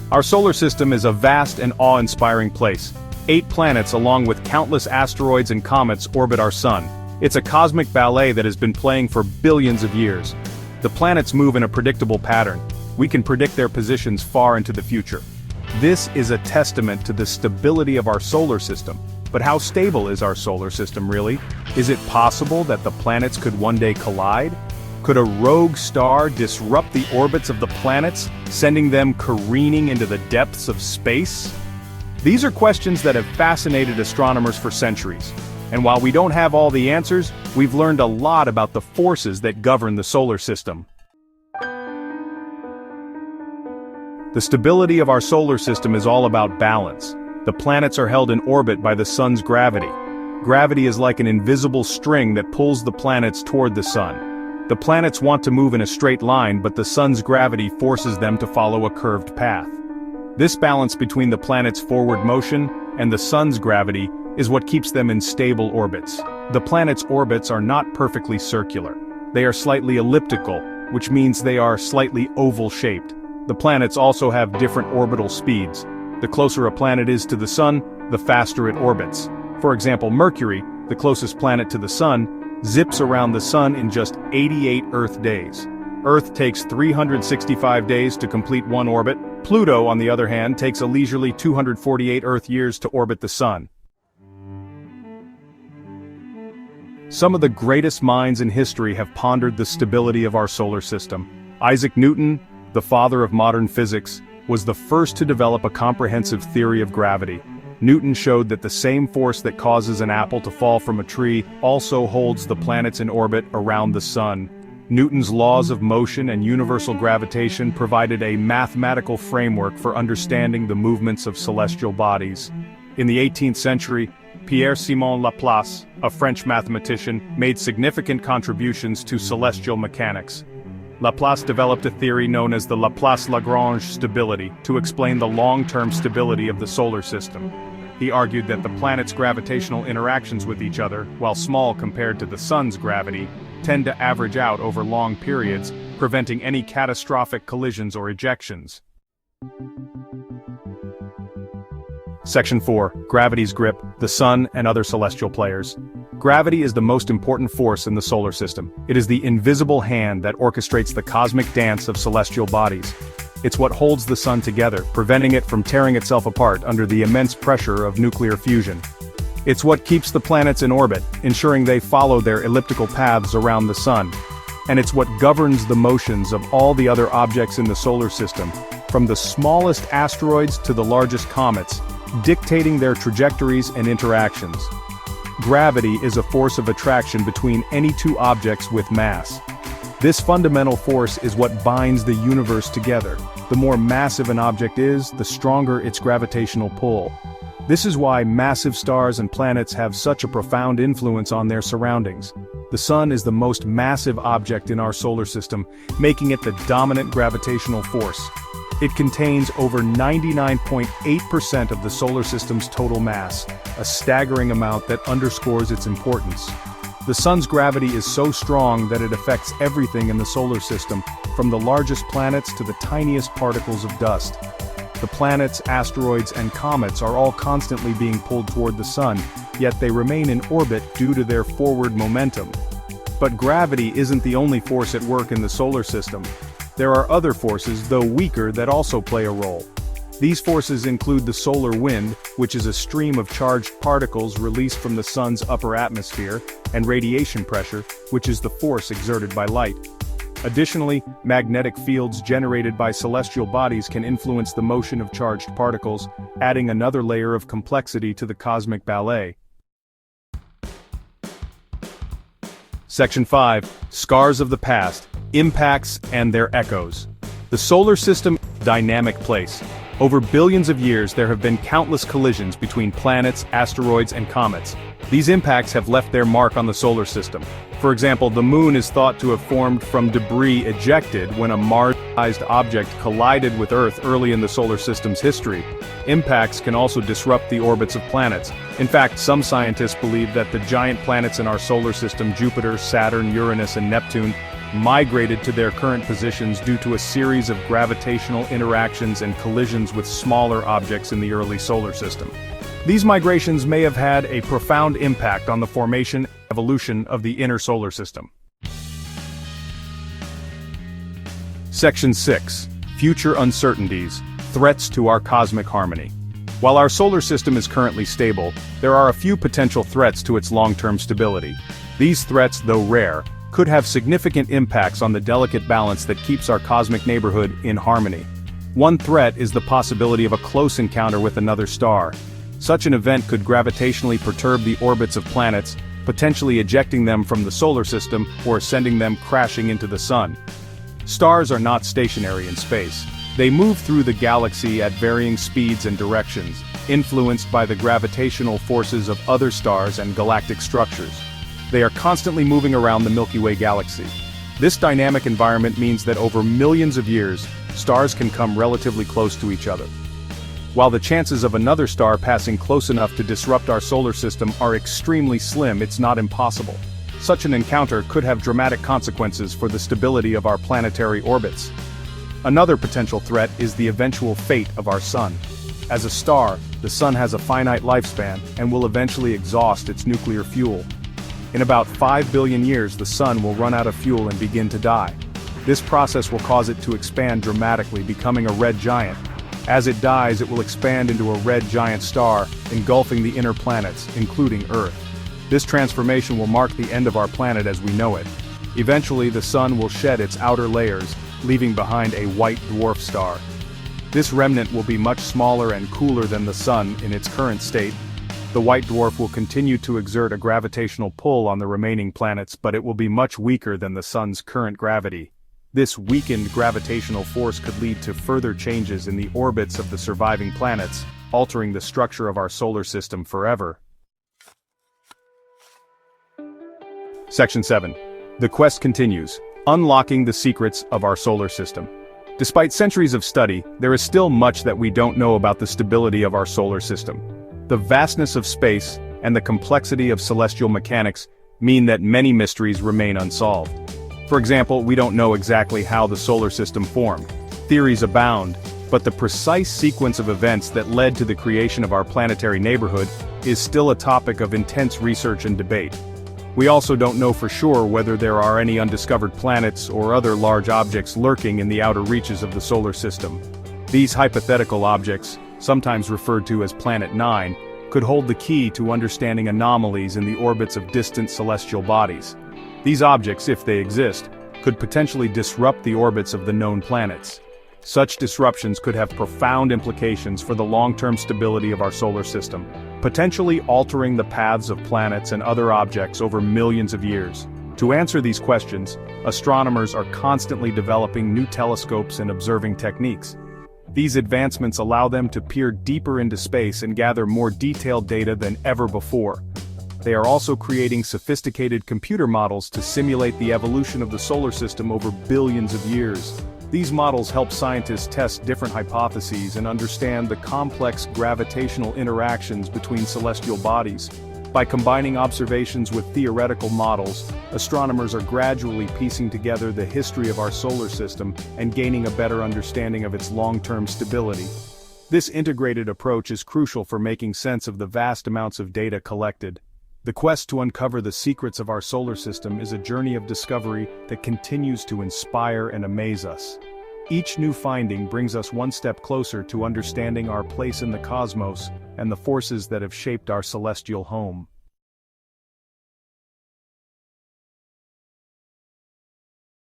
Our solar system is a vast and awe-inspiring place. 8 planets along with countless asteroids and comets orbit our sun. It's a cosmic ballet that has been playing for billions of years. The planets move in a predictable pattern. We can predict their positions far into the future. This is a testament to the stability of our solar system. But how stable is our solar system really? Is it possible that the planets could one day collide? Could a rogue star disrupt the orbits of the planets, sending them careening into the depths of space? These are questions that have fascinated astronomers for centuries. And while we don't have all the answers, we've learned a lot about the forces that govern the solar system. The stability of our solar system is all about balance. The planets are held in orbit by the sun's gravity. Gravity is like an invisible string that pulls the planets toward the sun. The planets want to move in a straight line, but the sun's gravity forces them to follow a curved path. This balance between the planets' forward motion and the sun's gravity is what keeps them in stable orbits. The planets' orbits are not perfectly circular. They are slightly elliptical, which means they are slightly oval-shaped. The planets also have different orbital speeds. The closer a planet is to the sun, the faster it orbits. For example, Mercury, the closest planet to the sun, zips around the sun in just 88 Earth days. Earth takes 365 days to complete one orbit. Pluto, on the other hand, takes a leisurely 248 Earth years to orbit the sun. Some of the greatest minds in history have pondered the stability of our solar system. Isaac Newton, the father of modern physics, was the first to develop a comprehensive theory of gravity. Newton showed that the same force that causes an apple to fall from a tree also holds the planets in orbit around the sun. Newton's laws of motion and universal gravitation provided a mathematical framework for understanding the movements of celestial bodies. In the 18th century, Pierre-Simon Laplace, a French mathematician, made significant contributions to celestial mechanics. Laplace developed a theory known as the Laplace-Lagrange stability to explain the long-term stability of the solar system. He argued that the planets' gravitational interactions with each other, while small compared to the sun's gravity, tend to average out over long periods, preventing any catastrophic collisions or ejections. Section 4. Gravity's grip, the sun and other celestial players. Gravity is the most important force in the solar system. It is the invisible hand that orchestrates the cosmic dance of celestial bodies. It's what holds the sun together, preventing it from tearing itself apart under the immense pressure of nuclear fusion. It's what keeps the planets in orbit, ensuring they follow their elliptical paths around the sun. And it's what governs the motions of all the other objects in the solar system, from the smallest asteroids to the largest comets, dictating their trajectories and interactions. Gravity is a force of attraction between any two objects with mass. This fundamental force is what binds the universe together. The more massive an object is, the stronger its gravitational pull. This is why massive stars and planets have such a profound influence on their surroundings. The sun is the most massive object in our solar system, making it the dominant gravitational force. It contains over 99.8% of the solar system's total mass, a staggering amount that underscores its importance. The sun's gravity is so strong that it affects everything in the solar system, from the largest planets to the tiniest particles of dust. The planets, asteroids, and comets are all constantly being pulled toward the sun, yet they remain in orbit due to their forward momentum. But gravity isn't the only force at work in the solar system. There are other forces, though weaker, that also play a role. These forces include the solar wind, which is a stream of charged particles released from the sun's upper atmosphere, and radiation pressure, which is the force exerted by light. Additionally, magnetic fields generated by celestial bodies can influence the motion of charged particles, adding another layer of complexity to the cosmic ballet. Section 5. Scars of the past, impacts and their echoes. The solar system is a dynamic place. Over billions of years there have been countless collisions between planets, asteroids, and comets. These impacts have left their mark on the solar system. For example, the moon is thought to have formed from debris ejected when a Mars-sized object collided with Earth early in the solar system's history. Impacts can also disrupt the orbits of planets. In fact, some scientists believe that the giant planets in our solar system, Jupiter, Saturn, Uranus, and Neptune, migrated to their current positions due to a series of gravitational interactions and collisions with smaller objects in the early solar system. These migrations may have had a profound impact on the formation and evolution of the inner solar system. Section 6. Future Uncertainties, Threats to our Cosmic Harmony. While our solar system is currently stable, there are a few potential threats to its long-term stability. These threats, though rare, could have significant impacts on the delicate balance that keeps our cosmic neighborhood in harmony. One threat is the possibility of a close encounter with another star. Such an event could gravitationally perturb the orbits of planets, potentially ejecting them from the solar system or sending them crashing into the sun. Stars are not stationary in space. They move through the galaxy at varying speeds and directions, influenced by the gravitational forces of other stars and galactic structures. They are constantly moving around the Milky Way galaxy. This dynamic environment means that over millions of years, stars can come relatively close to each other. While the chances of another star passing close enough to disrupt our solar system are extremely slim, it's not impossible. Such an encounter could have dramatic consequences for the stability of our planetary orbits. Another potential threat is the eventual fate of our Sun. As a star, the Sun has a finite lifespan and will eventually exhaust its nuclear fuel. In about 5 billion years, the Sun will run out of fuel and begin to die. This process will cause it to expand dramatically, becoming a red giant. As it dies, it will expand into a red giant star, engulfing the inner planets, including Earth. This transformation will mark the end of our planet as we know it. Eventually, the Sun will shed its outer layers, leaving behind a white dwarf star. This remnant will be much smaller and cooler than the Sun in its current state. The white dwarf will continue to exert a gravitational pull on the remaining planets, but it will be much weaker than the Sun's current gravity. This weakened gravitational force could lead to further changes in the orbits of the surviving planets, altering the structure of our solar system forever. Section 7. The quest continues, unlocking the secrets of our solar system. Despite centuries of study, there is still much that we don't know about the stability of our solar system. The vastness of space and the complexity of celestial mechanics mean that many mysteries remain unsolved. For example, we don't know exactly how the solar system formed. Theories abound, but the precise sequence of events that led to the creation of our planetary neighborhood is still a topic of intense research and debate. We also don't know for sure whether there are any undiscovered planets or other large objects lurking in the outer reaches of the solar system. These hypothetical objects, sometimes referred to as Planet 9, could hold the key to understanding anomalies in the orbits of distant celestial bodies. These objects, if they exist, could potentially disrupt the orbits of the known planets. Such disruptions could have profound implications for the long-term stability of our solar system, potentially altering the paths of planets and other objects over millions of years. To answer these questions, astronomers are constantly developing new telescopes and observing techniques. These advancements allow them to peer deeper into space and gather more detailed data than ever before. They are also creating sophisticated computer models to simulate the evolution of the solar system over billions of years. These models help scientists test different hypotheses and understand the complex gravitational interactions between celestial bodies. By combining observations with theoretical models, astronomers are gradually piecing together the history of our solar system and gaining a better understanding of its long-term stability. This integrated approach is crucial for making sense of the vast amounts of data collected. The quest to uncover the secrets of our solar system is a journey of discovery that continues to inspire and amaze us. Each new finding brings us one step closer to understanding our place in the cosmos and the forces that have shaped our celestial home.